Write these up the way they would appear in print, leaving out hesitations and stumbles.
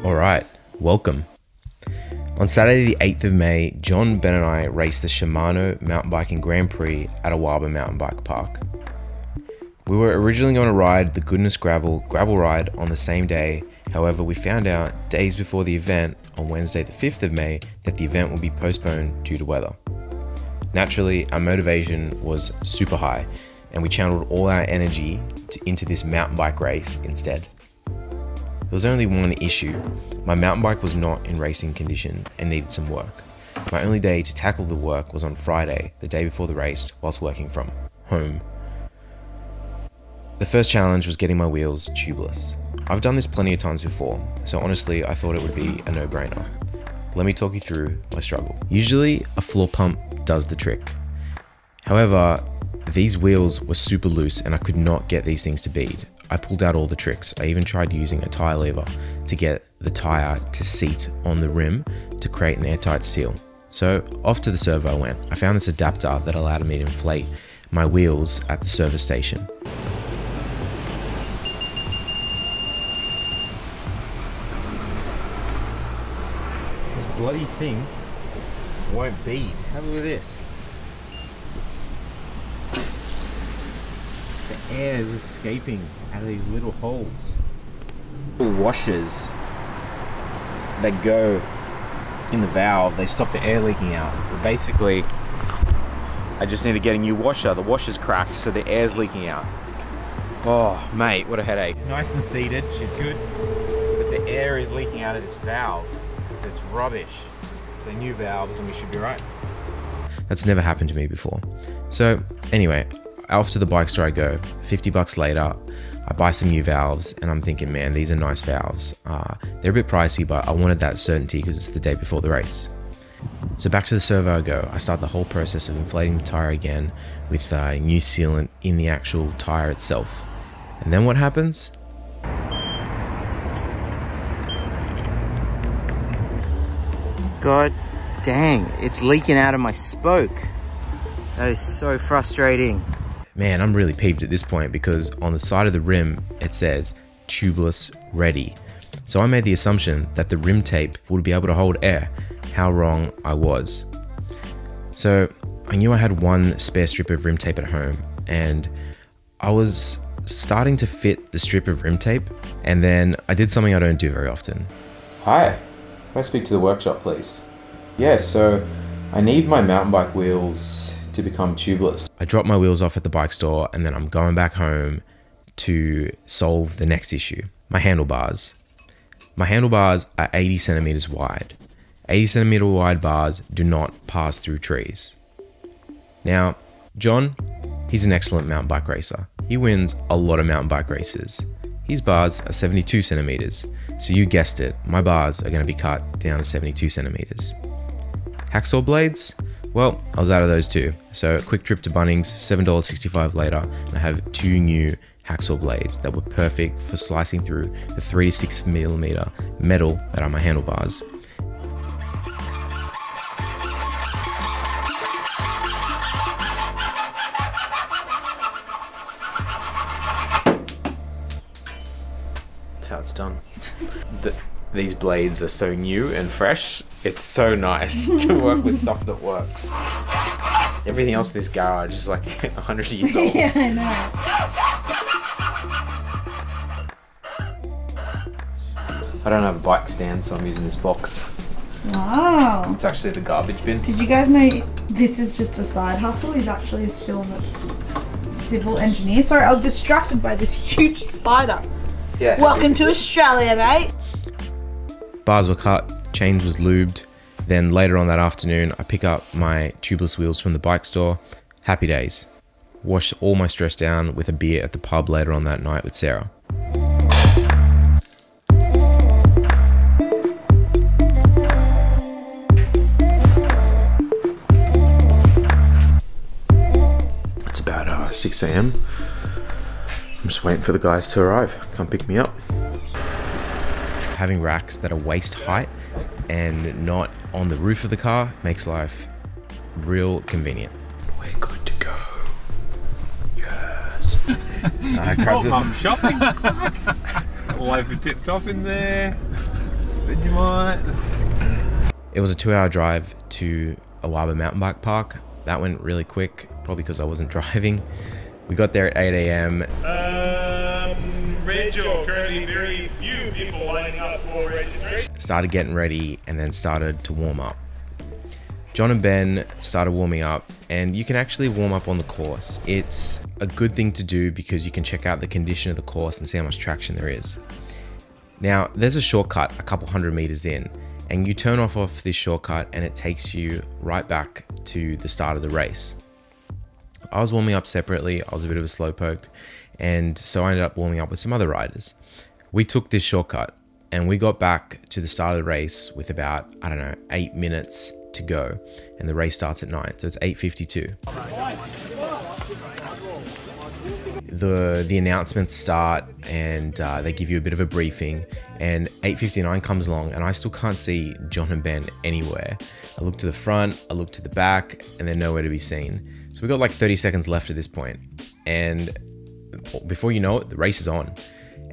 Alright, welcome. On Saturday the 8th of May, John, Ben and I raced the Shimano Mountain Biking Grand Prix at Awaba Mountain Bike Park. We were originally going to ride the Goodness Gravel ride on the same day, however we found out days before the event, on Wednesday the 5th of May, that the event would be postponed due to weather. Naturally, our motivation was super high, and we channeled all our energy into this mountain bike race instead. There was only one issue. My mountain bike was not in racing condition and needed some work. My only day to tackle the work was on Friday, the day before the race, whilst working from home. The first challenge was getting my wheels tubeless. I've done this plenty of times before, so honestly I thought it would be a no-brainer. Let me talk you through my struggle. Usually a floor pump does the trick. However, these wheels were super loose and I could not get these things to bead. I pulled out all the tricks. I even tried using a tire lever to get the tire to seat on the rim to create an airtight seal. So off to the servo I went. I found this adapter that allowed me to inflate my wheels at the service station. This bloody thing won't bead. Have a look at this. The air is escaping out of these little holes. Little washers that go in the valve, they stop the air leaking out. But basically, I just need to get a new washer. The washer's cracked, so the air's leaking out. Oh, mate, what a headache. Nice and seated, she's good. But the air is leaking out of this valve, so it's rubbish. So new valves and we should be right. That's never happened to me before. So anyway, off to the bike store I go. 50 bucks later, I buy some new valves and I'm thinking, man, these are nice valves. They're a bit pricey, but I wanted that certainty because it's the day before the race. So back to the servo I go. I start the whole process of inflating the tire again with new sealant in the actual tire itself. And then what happens? God dang, it's leaking out of my spoke. That is so frustrating. Man, I'm really peeved at this point because on the side of the rim, it says tubeless ready. So I made the assumption that the rim tape would be able to hold air. How wrong I was. So I knew I had one spare strip of rim tape at home and I was starting to fit the strip of rim tape, and then I did something I don't do very often. Hi, can I speak to the workshop please? Yeah, so I need my mountain bike wheels to become tubeless. I dropped my wheels off at the bike store and then I'm going back home to solve the next issue. My handlebars. My handlebars are 80 centimeters wide. 80 centimeter wide bars do not pass through trees. Now, John, he's an excellent mountain bike racer. He wins a lot of mountain bike races. His bars are 72 centimeters. So you guessed it, my bars are going to be cut down to 72 centimeters. Hacksaw blades? Well, I was out of those too. So a quick trip to Bunnings, $7.65 later, and I have two new hacksaw blades that were perfect for slicing through the 3 to 6 millimeter metal that are my handlebars. That's how it's done. These blades are so new and fresh. It's so nice to work with stuff that works. Everything else in this garage is like 100 years old. Yeah, I know. I don't have a bike stand, so I'm using this box. Wow. It's actually the garbage bin. Did you guys know this is just a side hustle? He's actually a civil engineer. Sorry, I was distracted by this huge spider. Yeah. Welcome to Australia, mate. Bars were cut, chains was lubed. Then later on that afternoon, I pick up my tubeless wheels from the bike store. Happy days. Wash all my stress down with a beer at the pub later on that night with Sarah. It's about 6 AM. I'm just waiting for the guys to arrive. Come pick me up. Having racks that are waist height and not on the roof of the car makes life real convenient. We're good to go. Yes. Oh, mum shopping. All over tip top in there. It was a 2-hour drive to Awaba mountain bike park. That went really quick, probably because I wasn't driving. We got there at 8 AM. Rachel, currently very few people lining up for registration. Started getting ready and then started to warm up. John and Ben started warming up, and you can actually warm up on the course. It's a good thing to do because you can check out the condition of the course and see how much traction there is. Now, there's a shortcut a couple hundred meters in, and you turn off this shortcut and it takes you right back to the start of the race. I was warming up separately. I was a bit of a slowpoke, and so I ended up warming up with some other riders. We took this shortcut and we got back to the start of the race with about, I don't know, 8 minutes to go, and the race starts at 9, so it's 8:52. The announcements start, and they give you a bit of a briefing, and 8:59 comes along and I still can't see John and Ben anywhere. I look to the front, I look to the back, and they're nowhere to be seen. So we got like 30 seconds left at this point, and before you know it, the race is on.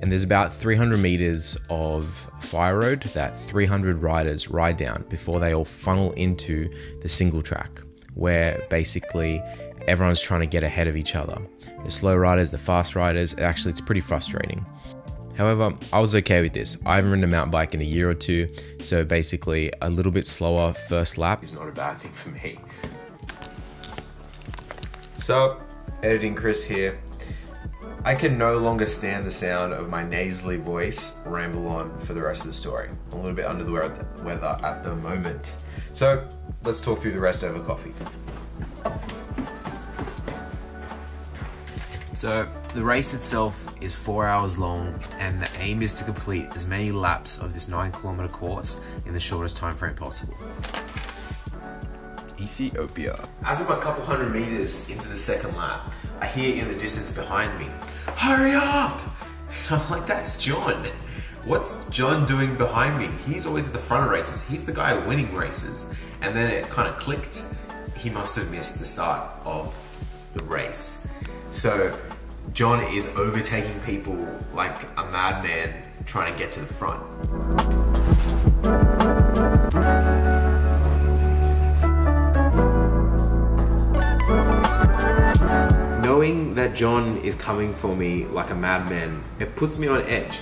And there's about 300 meters of fire road that 300 riders ride down before they all funnel into the single track, where basically everyone's trying to get ahead of each other. The slow riders, the fast riders, actually it's pretty frustrating. However, I was okay with this. I haven't ridden a mountain bike in a year or two, so basically a little bit slower first lap is not a bad thing for me. So, editing Chris here. I can no longer stand the sound of my nasally voice ramble on for the rest of the story. I'm a little bit under the weather at the moment. So, let's talk through the rest over coffee. So, the race itself is 4 hours long, and the aim is to complete as many laps of this 9-kilometer course in the shortest time frame possible. Ethiopia. As I'm a couple hundred meters into the second lap, I hear in the distance behind me, "Hurry up!" And I'm like, that's John. What's John doing behind me? He's always at the front of races. He's the guy winning races. And then it kind of clicked. He must have missed the start of the race. So John is overtaking people like a madman trying to get to the front. Knowing that John is coming for me like a madman, it puts me on edge.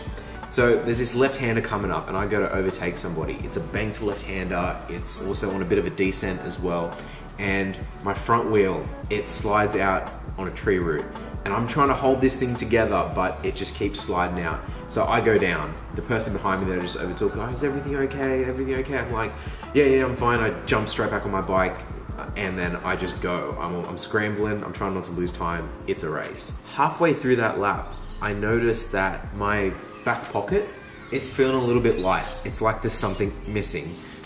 So there's this left-hander coming up and I go to overtake somebody. It's a banked left-hander. It's also on a bit of a descent as well. And my front wheel, it slides out on a tree root. And I'm trying to hold this thing together, but it just keeps sliding out. So I go down. The person behind me that I just overtook, "Oh, is everything okay? Everything okay?" I'm like, yeah, I'm fine. I jump straight back on my bike. And then I just go. I'm scrambling, I'm trying not to lose time. It's a race. Halfway through that lap, I noticed that my back pocket, it's feeling a little bit light. It's like there's something missing.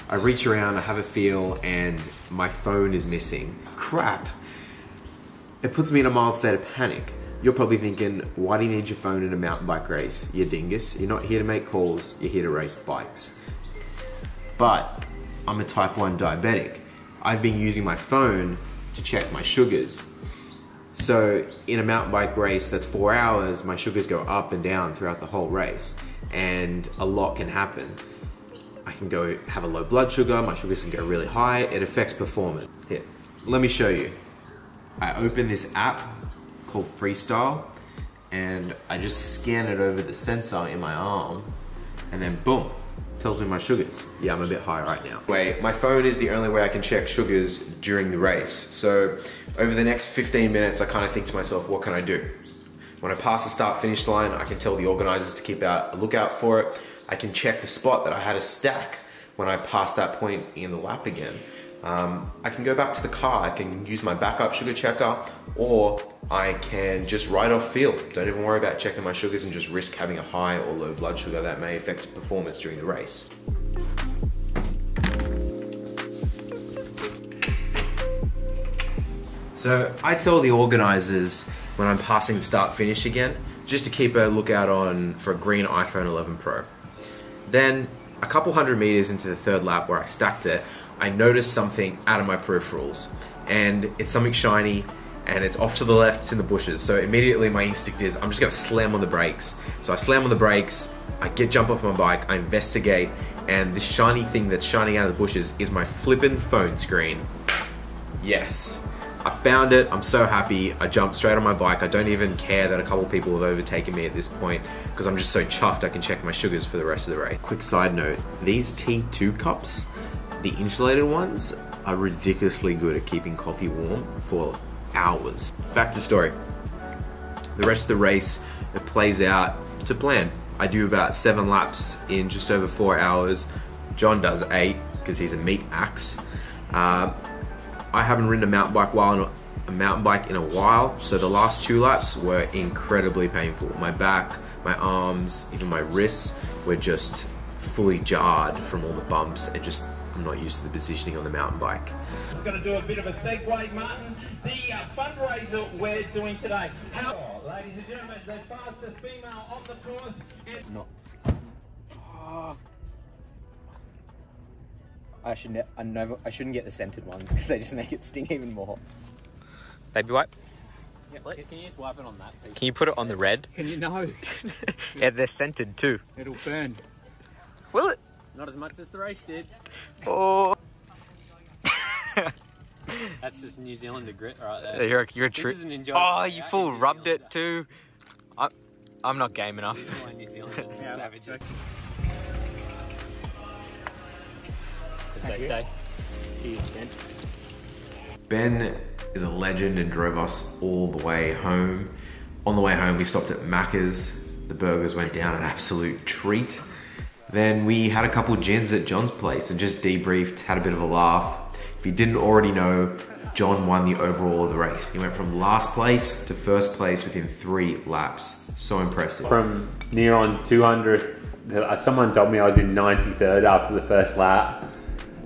I reach around, I have a feel, and my phone is missing. Crap. It puts me in a mild state of panic. You're probably thinking, why do you need your phone in a mountain bike race, you dingus? You're not here to make calls, you're here to race bikes. But I'm a type 1 diabetic. I've been using my phone to check my sugars. So in a mountain bike race that's 4 hours, my sugars go up and down throughout the whole race, and a lot can happen. I can go have a low blood sugar, my sugars can go really high, it affects performance. Here, let me show you. I open this app called Freestyle, and I just scan it over the sensor in my arm, and then boom, tells me my sugars. Yeah, I'm a bit high right now. Anyway, my phone is the only way I can check sugars during the race. So over the next 15 minutes, I kind of think to myself, what can I do? When I pass the start finish line, I can tell the organizers to keep a lookout for it. I can check the spot that I had a stack when I passed that point in the lap again. I can go back to the car, I can use my backup sugar checker, or I can just ride off feel. Don't even worry about checking my sugars and just risk having a high or low blood sugar that may affect performance during the race. So I tell the organizers when I'm passing the start finish again, just to keep a lookout on for a green iPhone 11 Pro. Then a couple hundred meters into the third lap where I stacked it, I noticed something out of my peripherals, and it's something shiny and it's off to the left, it's in the bushes. So immediately my instinct is I'm just gonna slam on the brakes. So I slam on the brakes, I jump off my bike, I investigate, and this shiny thing that's shining out of the bushes is my flippin' phone screen. Yes. I found it, I'm so happy. I jumped straight on my bike. I don't even care that a couple people have overtaken me at this point because I'm just so chuffed I can check my sugars for the rest of the race. Quick side note, these T2 cups, the insulated ones, are ridiculously good at keeping coffee warm for hours. Back to story. The rest of the race, it plays out to plan. I do about 7 laps in just over 4 hours. John does 8 because he's a meat axe. I haven't ridden a mountain bike in a while, so the last 2 laps were incredibly painful. My back, my arms, even my wrists were just fully jarred from all the bumps and just, I'm not used to the positioning on the mountain bike. I'm going to do a bit of a segue, Martin. The fundraiser we're doing today. Ladies and gentlemen, the fastest female on the course is... No. I shouldn't get the scented ones because they just make it sting even more. Baby wipe? Yeah, can you just wipe it on that piece? Can you put it on the red? Can you know? Yeah, they're scented too. It'll burn. Will it? Not as much as the race did. Oh. That's just New Zealander grit right there. You're a true. Oh, you full rubbed it too. I'm not game enough. New Zealanders are savages. As they say. Cheers, Ben. Ben is a legend and drove us all the way home. On the way home, we stopped at Macca's. The burgers went down an absolute treat. Then we had a couple gins at John's place and just debriefed, had a bit of a laugh. If you didn't already know, John won the overall of the race. He went from last place to first place within 3 laps. So impressive. From near on 200th, someone told me I was in 93rd after the first lap.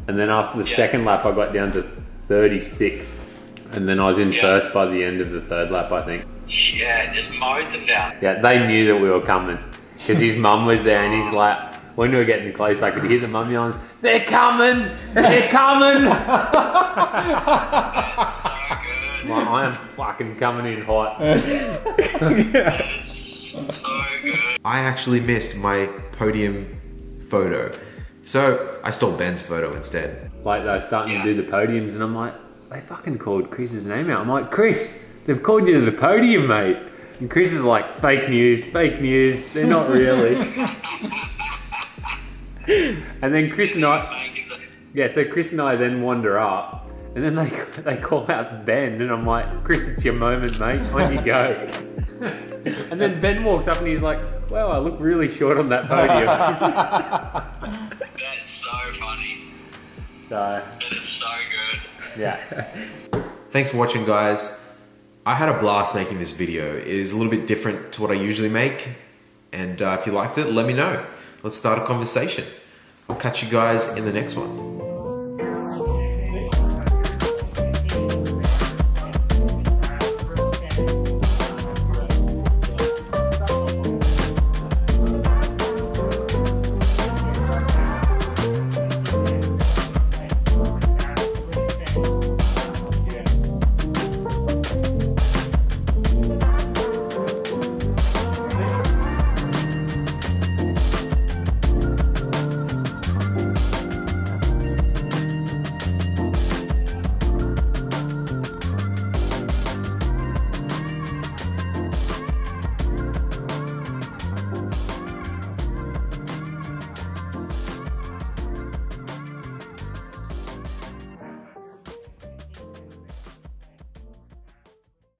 And then after the second lap, I got down to 36th. And then I was in first by the end of the 3rd lap, I think. Yeah, just mowed them down. Yeah, they knew that we were coming. Because his mum was there and he's like, when we were getting close, I could hear the mum yelling, "They're coming! They're coming!" I am fucking coming in hot. I actually missed my podium photo. So I stole Ben's photo instead. Like they were starting to do the podiums and I'm like, they fucking called Chris's name out. I'm like, Chris, they've called you to the podium, mate. And Chris is like, fake news, they're not really. And then Chris and I, so Chris and I then wander up and then they call out Ben and I'm like, Chris, it's your moment, mate, on you go. And then Ben walks up and he's like, wow, I look really short on that podium. That's so funny. So. That is so good. Yeah. Thanks for watching, guys. I had a blast making this video. It is a little bit different to what I usually make. And if you liked it, let me know. Let's start a conversation. I'll catch you guys in the next one.